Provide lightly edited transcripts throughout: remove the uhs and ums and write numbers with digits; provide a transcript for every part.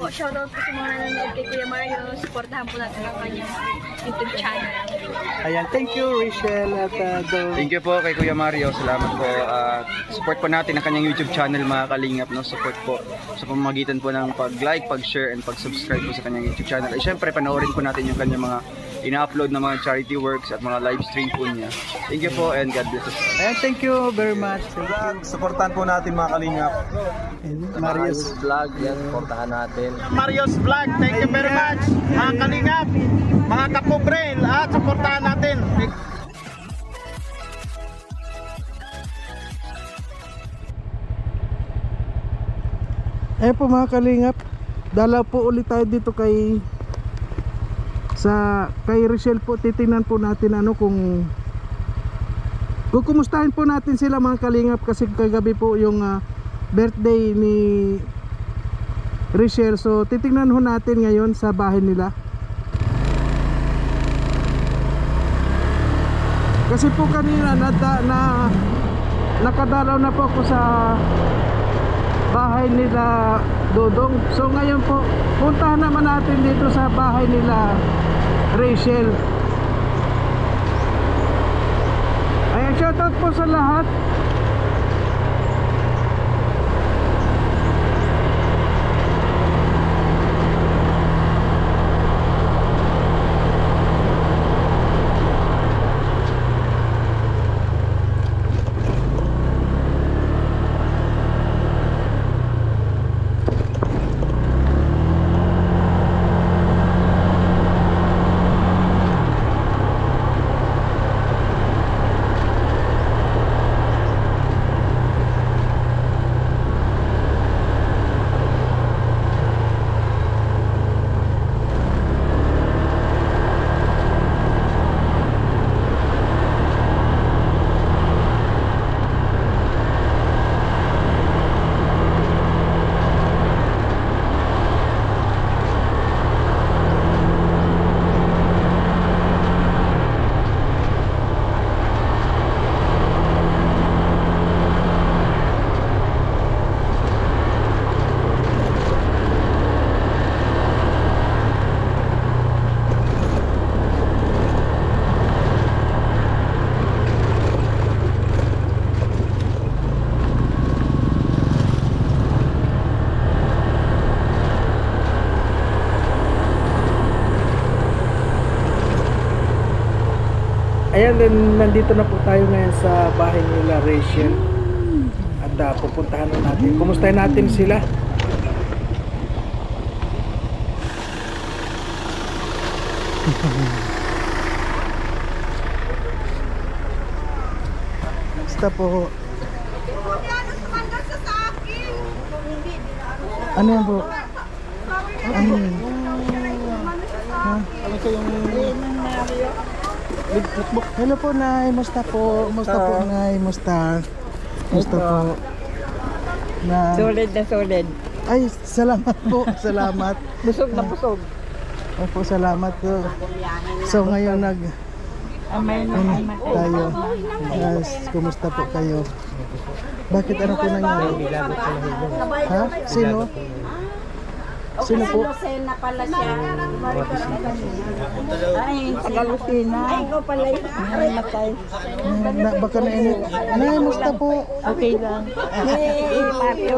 po, shoutout po sa mga nanonood kay Kuya Mario. Supportahan po natin ang kanyang YouTube channel. Ayan, thank you Rachel at Thank you po kay Kuya Mario. Salamat po. Support po natin ang kanyang YouTube channel mga kalingap. No? Support po sa pamamagitan po ng pag-like, pag-share, and pag-subscribe po sa kanyang YouTube channel. At syempre, panoorin po natin yung kanyang mga ina-upload na mga charity works at mga live stream po niya. Thank you po and God bless us. Ayan, thank you very much. Thank you. Supportan po natin mga kalingap. Marius Vlog, yan, supportahan natin. Marius Vlog, thank you very much. Mga kalingap, mga kapobrel, at supportahan natin. Eh po mga kalingap, dalaw po ulit tayo dito kay Rachel po. Titingnan po natin ano kung kumustahin po natin sila mga kalingap, kasi kagabi po yung birthday ni Rachel. So titingnan ho natin ngayon sa bahay nila, kasi po kanina nakadalaw na po ako sa bahay nila Dodong. So ngayon po puntahan naman natin dito sa bahay nila Rachel. Ayan, shoutout po sa lahat. Ayan, then nandito na po tayo ngayon sa bahay nila Rachel. At pupuntahan na natin. Kumustahin natin sila. Basta po. Ano yan po? Ano yan? Ha? Ano ko yung... Hello po Nay, musta po? Musta po Nay, musta? Musta po? Solid na solid. Ay, salamat po, salamat. Busog na busog. Opo, salamat po. So ngayon tayo. Yes, kumusta po kayo? Bakit ano po nangyari? Ha? Sino? Sino po? Lucena pala siya. Ay, taga Lucena. Ay, ikaw pala yun. Ay, matay. Baka nainit. Nay, musta po? Okay lang. Hey, patio.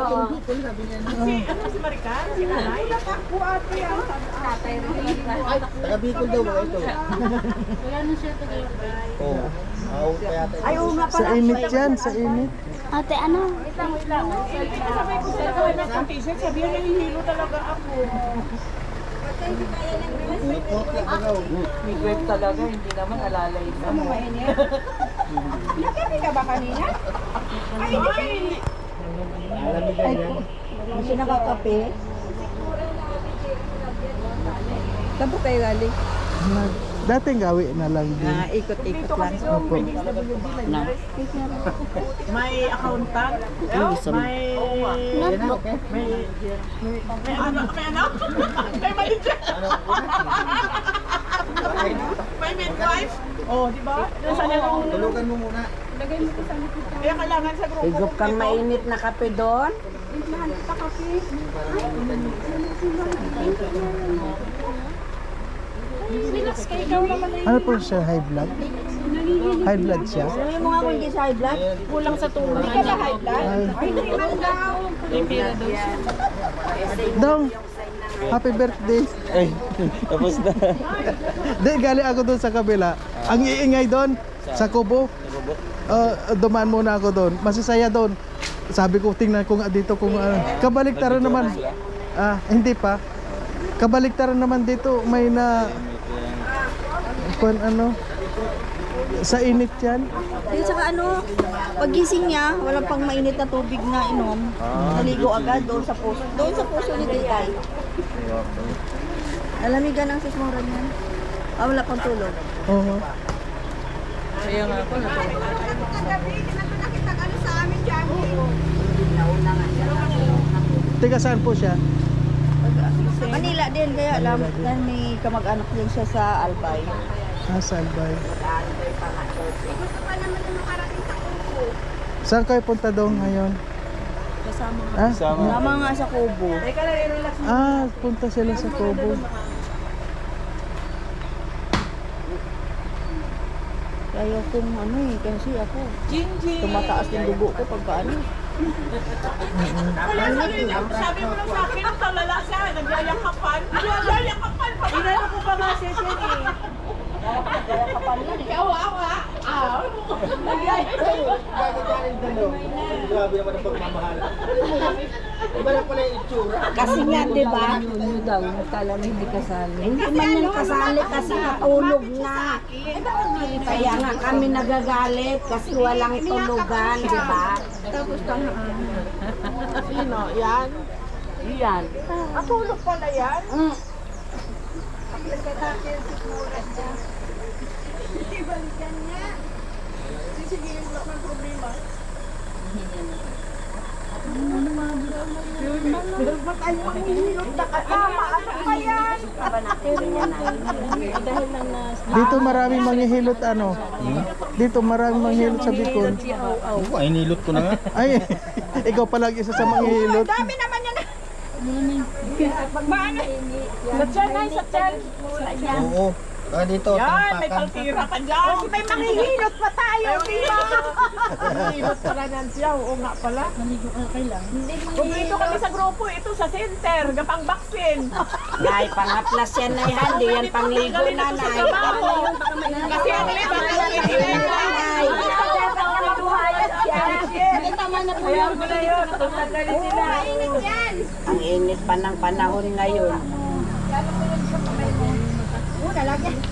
Taga-Bicol daw ba ito? Ay, oo nga pala. Sa init yan, sa init. Ate, ano? Sabihan na hihilo talaga ako. May grape talaga, hindi naman alalay na. Ano mainit? Nakabi ka ba kanina? Ay, hindi. Ay, hindi siya nakakape. Saan po kayo galing? Dating gawi na lang din. Ikot-ikot lang. Opo. May accountant? May... Notebook. May ano? May manager? May midwife? Oh, di ba? Tulugan mo muna. Kaya kailangan sa grupo. Higop kang mainit na kape doon. Ano po siya, high blood? High blood siya? Sabi mo nga kung hindi sa high blood, kulang sa tulong. Hindi ka ba high blood? Ay, naman daw. Dong, happy birthday. Ay, tapos na. Di, galing ako doon sa kabila. Ang iingay doon, sa Kubo. Dumaan muna ako doon. Masasaya doon. Sabi ko, tingnan ko nga dito kung kabaliktaran naman. Hindi pa. Kabaliktaran naman dito. May na... Kung ano... Sa init yan. At saka ano, pagising niya, walang pang mainit na tubig na inom. Naligo agad doon sa puso. Doon sa puso ni Titay. Alamigan ang sismura niyan. Wala pang tulog. Oo. Kaya nga ako natulog. Tiga saan po siya? Manila din, kaya alam, dahil may kamag-anak din siya sa Albay. Sa Albay. Saan kayo punta doon ngayon? Kasama nga. Kasama nga sa Kubo. Punta sila sa Kubo. Kaya kung ano kasi ako. Tumataas yung dugo ko pagka ano. Sabi mo lang sa akin, ang talala siya, nagyayakapan. Nagyayakapan pa ba? Inano ko pa nga siya eh. Grabe naman ang pagmamahal. Iba na pala yung itsura. Kasi nga, di ba? Yun daw, kala na hindi kasali. Hindi man yan kasali kasi natulog na. Kaya nga kami nagagalit kasi walang tulugan, di ba? Tapos Sino? Yan? yan. Natulog pala yan? Dito maraming manghihilot ano? Dito maraming manghihilot sa Bicol. Ay, nilot ko na nga. Ay, ikaw pala isa sa manghihilot. Dami naman yan. Magmaano? Sa tiyan ay, sa tiyan. Oo. Dito, Yan, may kaltira ka dyan. May manghihilot pa tayo, di ba? Manghihilot pala niyan siya. Oo nga pala. Kung dito kami sa grupo, ito sa center, gapang vaccine. Nay, pangaplas yan na yan. Di yan pangligo na, Nay. Kasi ang iba Nay. Kaya mo na yun, tumatali sila. Ang init pa ng panahon ngayon.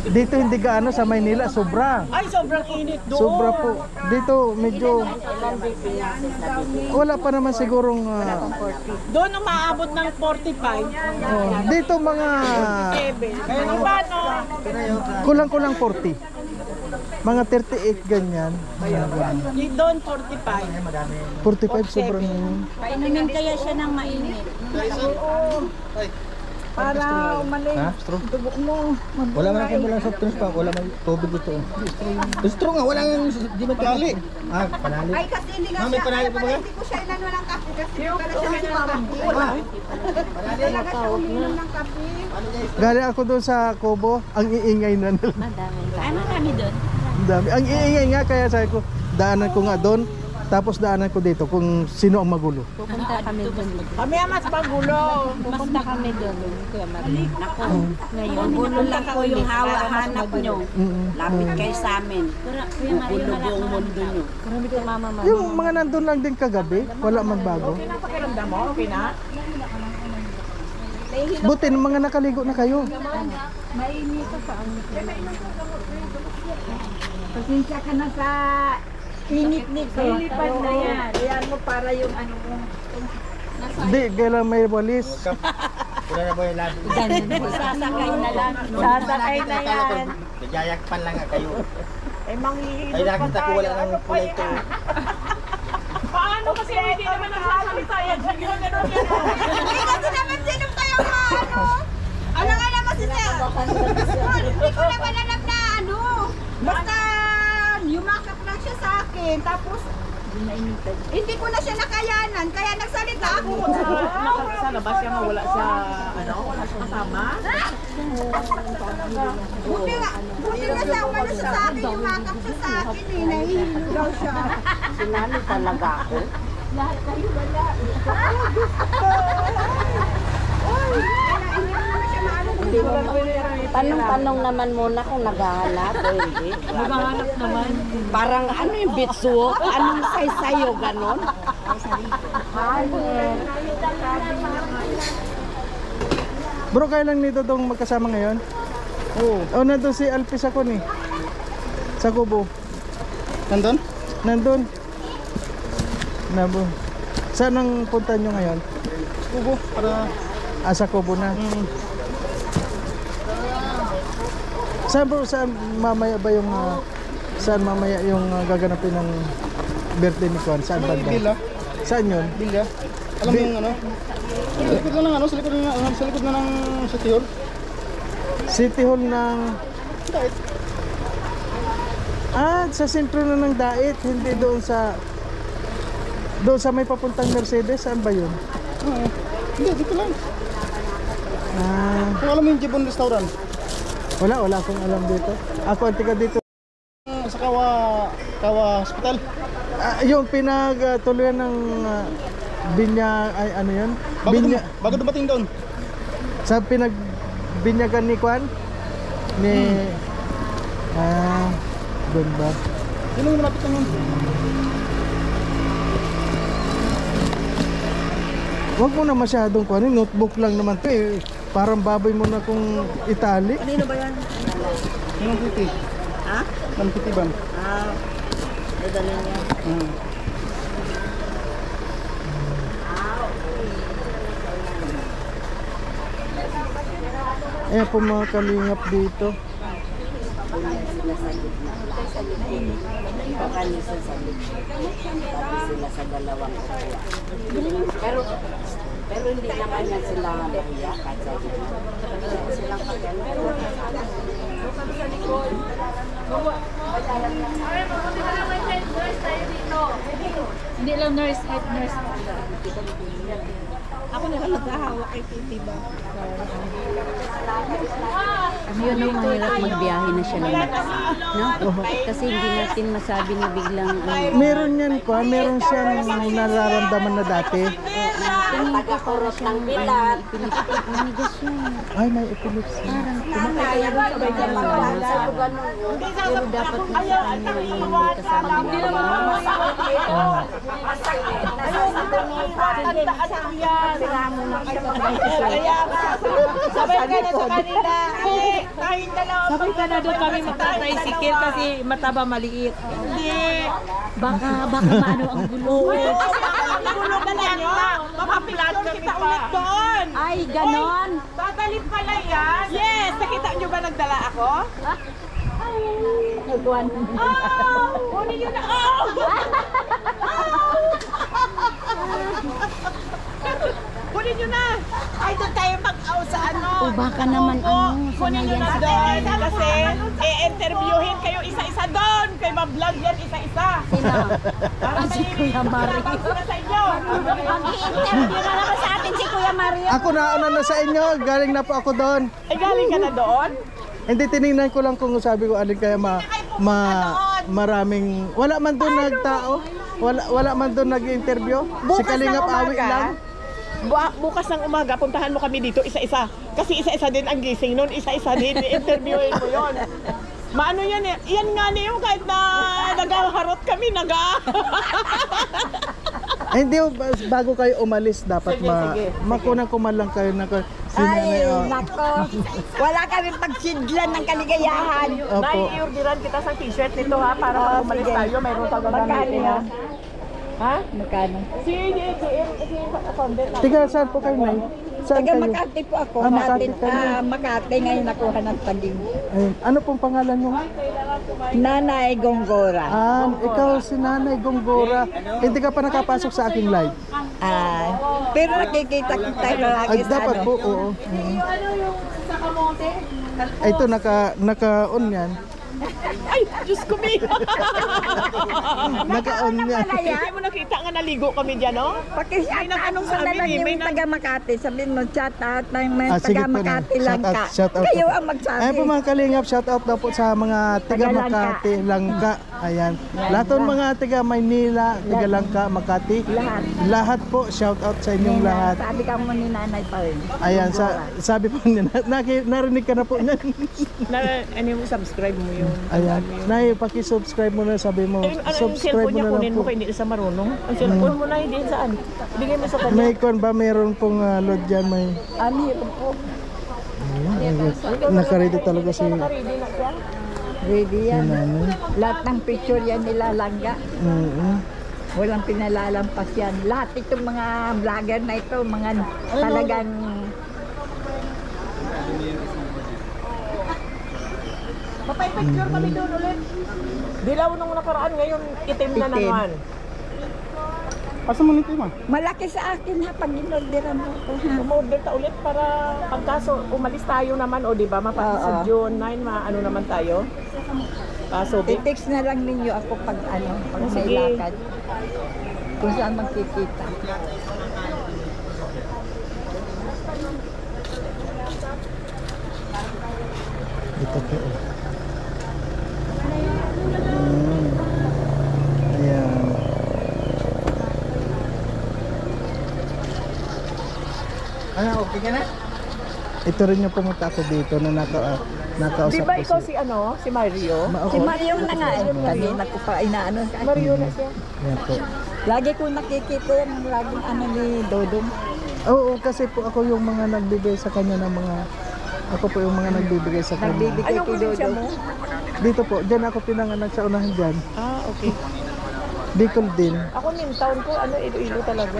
Dito hindi gaano sa Maynila, sobra. Ay, sobrang init doon. Sobra po. Dito medyo wala pa naman sigurong Doon ang maabot ng 45. dito mga 7. Kaya iba, no? kulang-kulang 40. Mga 38 ganyan. Doon 45. 45 sobrang yun. Painumin kaya siya ng mainit. Para umalis. Ha? Straw? Dugo mo. Wala man ako walang soft drinks pa. Wala man tubig dito. Straw nga, wala nga. Di man kali. Panali. Ay, kasi hindi nga May panali pa ba? hindi ko siya inano ng kape kasi pala siya nagpapakti. Talaga siya uminom ng kape. Galing ako doon sa Kubo, ang iingay na nila. Ano kami doon? Ang dami. Ang iingay nga kaya sabi ko, daanan ko nga doon, tapos daanan ko dito kung sino ang magulo. Pupunta kami doon. Kami ang mas magulo. Pupunta kami doon. Kuya Marie. Naku, ngayon. Gulo lang po yung hawa-hanap nyo. Lapit kayo sa amin. Gulo buong mundo nyo. Yung mga nandun lang din kagabi, wala man bago. Okay na pakiramdam mo? Okay na? Buti ng mga nakaligo na kayo. Pasensya ka na sa init-nit. Lilipad na yan. Ayan mo para yung ano mo. Di, kailan may walis. Wala na ba yung labi? Sasakay na lang. Sasakay na yan. Nagyayakpan lang nga kayo. Eh, manghihilot Ay, pa nakita ko tayo. wala nang Ano pa kulay yan? ito. Paano kasi hindi naman nagsasalita yan? Ganun, ganun, ganun. Hindi kasi naman sinong kayo ano. Ano nga naman si Sir? Hindi ko naman alam na ano. Basta yumakap lang siya sa akin. Tapos hindi ko na siya nakayanan. Kaya nagsalita ako. Sa labas siya mawala sa ano? Wala siya kasama? Buti nga sa umano siya sa akin, yumakap siya sa akin eh, nahihilo daw siya. Sinali talaga ako. Tanong-tanong naman muna kung naghahanap o hindi. Naghahanap naman. Parang ano yung bitsuok? Anong say-sayo ganon? Bro, kailan nito dong magkasama ngayon? Oo. Oh, nandun si Alpis ako ni. Sa Kubo. Nandun? Nandun. Nabo. Saan ang punta nyo ngayon? Kubo, para... Sa Kubo na. Saan bro, saan mamaya ba yung saan mamaya yung gaganapin ng birthday ni Kwan? Saan banda? Bila. Saan yun? Bila. Alam mo yung ano? Sa likod na ng ano? Sa likod na ng City Hall? City Hall ng... Dait. Sa sentro na ng Dait, hindi doon sa... Doon sa may papuntang Mercedes, saan ba yun? Hindi, dito lang. Kung alam mo yung Jibon Restaurant? Wala akong alam dito. Ako ang tiga dito. Sa Kawa Hospital? Yung pinagtuluyan ng binya, ay ano yun? Bago dumating doon? Sa pinagbinyagan ni Kwan? Ni... doon ba? Yun ang malapit lang yun. Huwag mo na masyadong kuhanin, notebook lang naman to eh. Parang baboy mo na kung itali. Kanino ba yan? Yung Titi. Ha? Ng Titiban. Dadali niya. Ayan po mga kalingap dito. Pakalisan sa likod. Tapos sila sa dalawang upuan. Pero hindi naman yan sila mahiya kahit sa likod. Silang pagkano. Hindi lang nurse, head nurse. Ako na lang naghahawak kay Titi ba? Yun ang mahirap magbiyahe na siya ng no? Kasi hindi natin masabi na biglang Meron yan Kwan, meron siyang nararamdaman na dati. tingin ko para siyang manigas yun. Ay, may epilepsy. Pero dapat na sa kanya yung kasama Hindi niya. naman sabay ka na sa kanila. Tayong dalawa. Sabay ka na doon kami magta-tricycle kasi mataba maliit. Hindi. Baka maano ang gulo. Gulo ka na niya. Mapapilator kita ulit doon. Ay, ganon. Babalik pala yan. Yes. Nakita niyo ba nagdala ako? Nagwan. Kunin niyo na. Kunin niyo na. Ay, doon tayo mag-out sa ano. O baka naman ano. Kunin niyo na doon. Kasi i-interviewin kayo isa-isa doon. Kay ma-vlog yan isa-isa. Para Si Kuya Mario. Ako na sa inyo. Mag-i-interview na naman sa atin si Kuya Mario. Ako na sa inyo, galing na po ako doon. Ay, galing ka na doon? Hindi, tinignan ko lang kung sabi ko alin kaya maraming... Wala man doon nagtao. Wala man doon nag-interview. Si Kalingap Awi lang. Bukas ng umaga, puntahan mo kami dito isa-isa. Kasi isa-isa din ang gising nun, isa-isa din, i-interviewin mo yun. Maano yan eh, yan nga niyo kahit na nagaharot kami, Ay, hindi, bago kayo umalis, dapat Sige. makunang kumalang kayo na Ay, nako. Wala kami pagsidlan ng kaligayahan. Opo. Nai-orderan kita sa t-shirt nito ha, para pag umalis tayo, mayroon ka gagamitin ha. Ha? Magkano? Si Fondant. Tiga, saan po kayo, Nay? Saan Taga kayo? Makati po ako. Makati kayo. Makati ngayon nakuha ng Taguig. Ayun. Ano pong pangalan mo? Nanay Gonggora. Ikaw si Nanay Gonggora. Hindi ka pa nakapasok sa aking live. Pero nakikita kita lagi Ay, sa dapat po, oo. Ano yung sa kamote? Ito, naka-on yan. Ay, Diyos ko, Mia. Naka-on niya. Hindi mo nakita nga naligo kami dyan, no? Pakishout May out nag-anong mo sa na amin lang eh, yung may nag- taga Makati. Sabihin mo, shout out ng mga Ah, sige taga po na. Makati lang ka. Shout out Kayo po. ang magsabi. Ayan po mga kalingap, shout out daw po sa mga taga Taga Makati, Langka. Ayan. Lahat ng mga taga Maynila, taga Langka, Makati. Lahat. Lahat po, shout out sa inyong lahat. Sabi ka mo ni nanay pa rin. Ayan, sabi po niya, narinig ka na po niyan. Ano mo, subscribe mo yun. Ayan. Nay, paki-subscribe mo na, sabi mo. Ano yung Subscribe cellphone mo niya, na lang kunin mo po. kaya hindi sa marunong? Ang cellphone mo na, hindi saan? Bigay mo sa kanya. May kon ba, meron pong load dyan, may... Ano yun po? Nakaready talaga si Ready na siya. Ready yan. nanay. Lahat ng picture yan nilalangga. Walang pinalalampas yan. Lahat itong mga vlogger na ito, mga talagang Papay-picture kami doon ulit. Dilaw nung nakaraan, ngayon itim na Itim. naman. Asa mo nito ma? malaki sa akin ha, pag inorderan mo ko ha. Umorder ta ulit para pagkaso umalis tayo naman o di ba mapati sa Oo. June 9 ano naman tayo. Kaso I-text na lang ninyo ako pag pag may Sige. lakad. Kung saan magkikita. Ito po. Ayan. Ano, okay ka na? Ito rin yung pumunta ako dito na nakausap di ba ko ikaw si ano, si Mario? Si Mario na nga eh. Kanina ko pa inaano. Mario na siya. Ayan po. Lagi ko nakikita yan. Laging ni Dodong. Oo, kasi po ako yung mga nagbibigay sa kanya ng mga... Ako po yung mga nagbibigay sa kanya. Nagbibigay Anong kay probinsya Dodong. mo? Dito po, dyan ako pinanganak sa unahan dyan. Ah, okay. Bicol din. Ako town ko, ano, Iloilo talaga.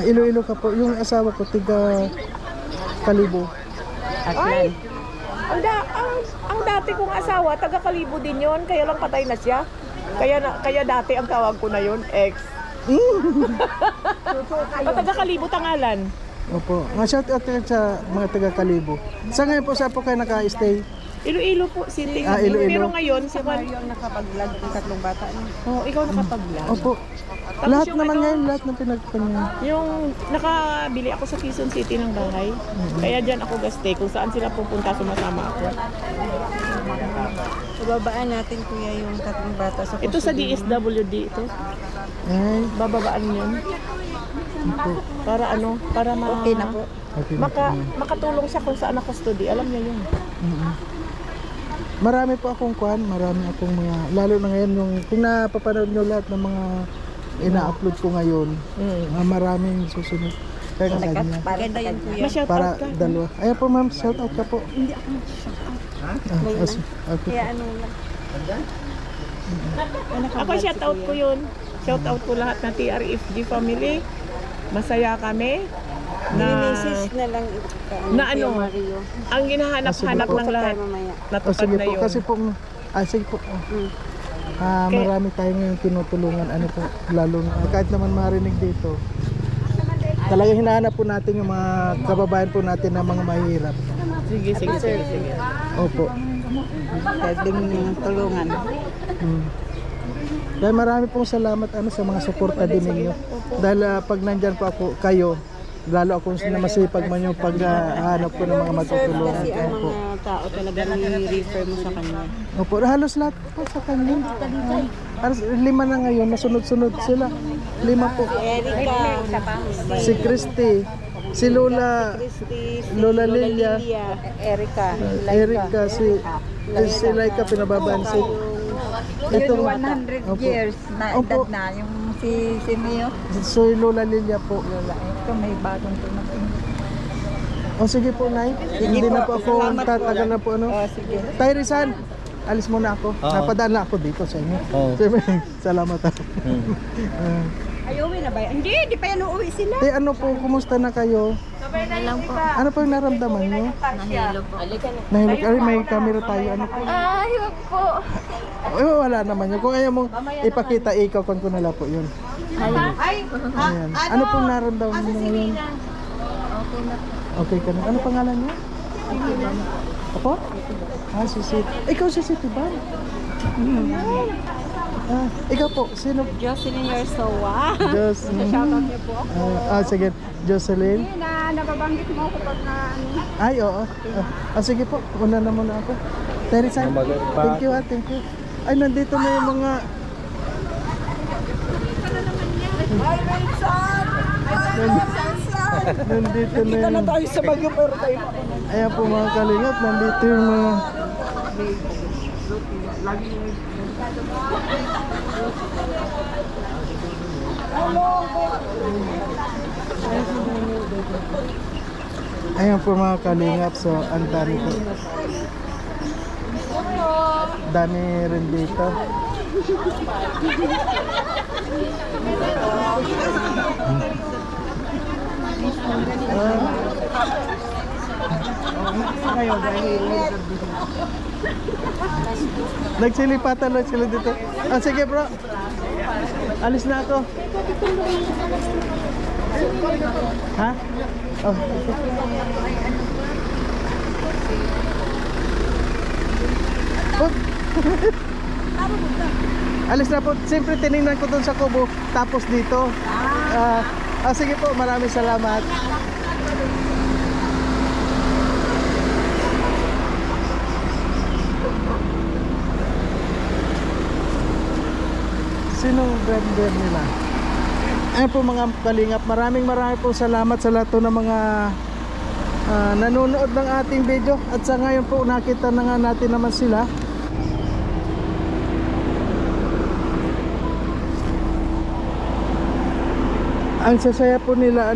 Iloilo ka po. Yung asawa ko, tiga Kalibo. Ay! Ang dati kong asawa, taga Kalibo din yon, kaya lang patay na siya. Kaya dati ang tawag ko na yon, ex. Taga Kalibo Tangalan. Opo. Shout out kayo sa mga taga Kalibo. Sa ngayon po, saan po kayo naka-stay? Iloilo po, City. Iloilo. Pero ngayon, sa Yung nakapag-vlog ng tatlong bata. oh, ikaw nakapag-vlog. Opo. Tapos Lahat yung naman ano, ngayon, lahat ng pinagpanya. Yung nakabili ako sa Quezon City ng bahay. Kaya dyan ako gaste. Kung saan sila pupunta, sumasama ako. Babaan natin kuya yung tatlong bata sa Ito sa DSWD ito. Ay, Bababaan yun. Para ano, para Okay na po. okay na po. makatulong siya kung saan ako study. Alam niya yun. Marami po akong marami akong mga, lalo na ngayon yung, kung napapanood nyo lahat ng mga ina-upload ko ngayon, maraming susunod. Kaya nga kanya. Maganda yun kuya. Ma-shout Para out ka. dalawa. Ayan po ma'am, shout out ka po. Hindi ako mag-shout out. Okay. ano lang. Ako shout out ko yun. Shout out ko lahat ng TRFG family. Masaya kami. Na na lang na ano, ang hinahanap-hanap Ah, sige po. ng lahat. O Natupad sige na po, yun. kasi po, sige po. Marami tayong ngayon tinutulungan, ano po, lalo na, kahit naman marinig dito. Talagang hinahanap po natin yung mga kababayan po natin na mga mahirap. Sige. Opo. Pwedeng tulungan. Dahil marami pong salamat sa mga suporta din ninyo. Dahil pag nandyan po ako, kayo, lalo akong masipag man yung paghahanap ko ng mga matutulungan. Opo. Tao talaga ni-refer mo sa kanya. Opo, halos lahat po sa kanya. Halos 5 na ngayon, nasunod-sunod sila. 5 po. Si Christy, si Lola, Lola Lilia, Erika, si Laika pinababaan si Yun 100 years na edad na yung sino yun? So Lola Lilia po. Lola, ito may bagong tumating. O sige po, Nay. Hindi na po ako Salamat po. tatagal na po ano. Sige. Tay Rizal, alis muna ako. Napadaan na ako dito sa inyo. Salamat ako. Ay, uwi na ba yan? Hindi pa yan uuwi sila. Ano po, kumusta na kayo? Ano po yung naramdaman nyo? Nahilo po. Nahilog. Ay, may camera tayo. Ano po? Ay, wag po. Wala naman yun. Kung ayaw mong ipakita, ikaw kan ko nala po yun. Ay, Ayan. Ano pong naramdaman nyo ngayon? Okay na po. Okay ka na. Ano pangalan niyo? Opo? Ah, si City. Ikaw si City ba? Ah, ikaw po, sino? Jocelyn Yersowa. Jos. Shoutout niyo po. Sige, Jocelyn. Hindi na nababanggit mo kapag na ano. Ay, oo. Sige po, una na muna ako. Teresa, thank you thank you. Ay, nandito na yung mga... Ay, Wilson! Ay, Wilson! Nandito na yung... Tayo sa Bagyo pero tayo. Ayan po mga kalingap, nandito yung mga... Ayan po mga kalingap, so ang dami po. Dami rin dito. Nagsilipatan lang sila dito. Sige bro. Alis na ako. Ha? Oh. Alis na po. Siyempre tinignan ko dun sa kubo. Tapos dito. Sige po. Maraming salamat. Sinong vendor nila? Ayan po mga kalingap, maraming po salamat sa lahat ng mga nanonood ng ating video. At sa ngayon po nakita na nga natin naman sila. Ang sasaya po nila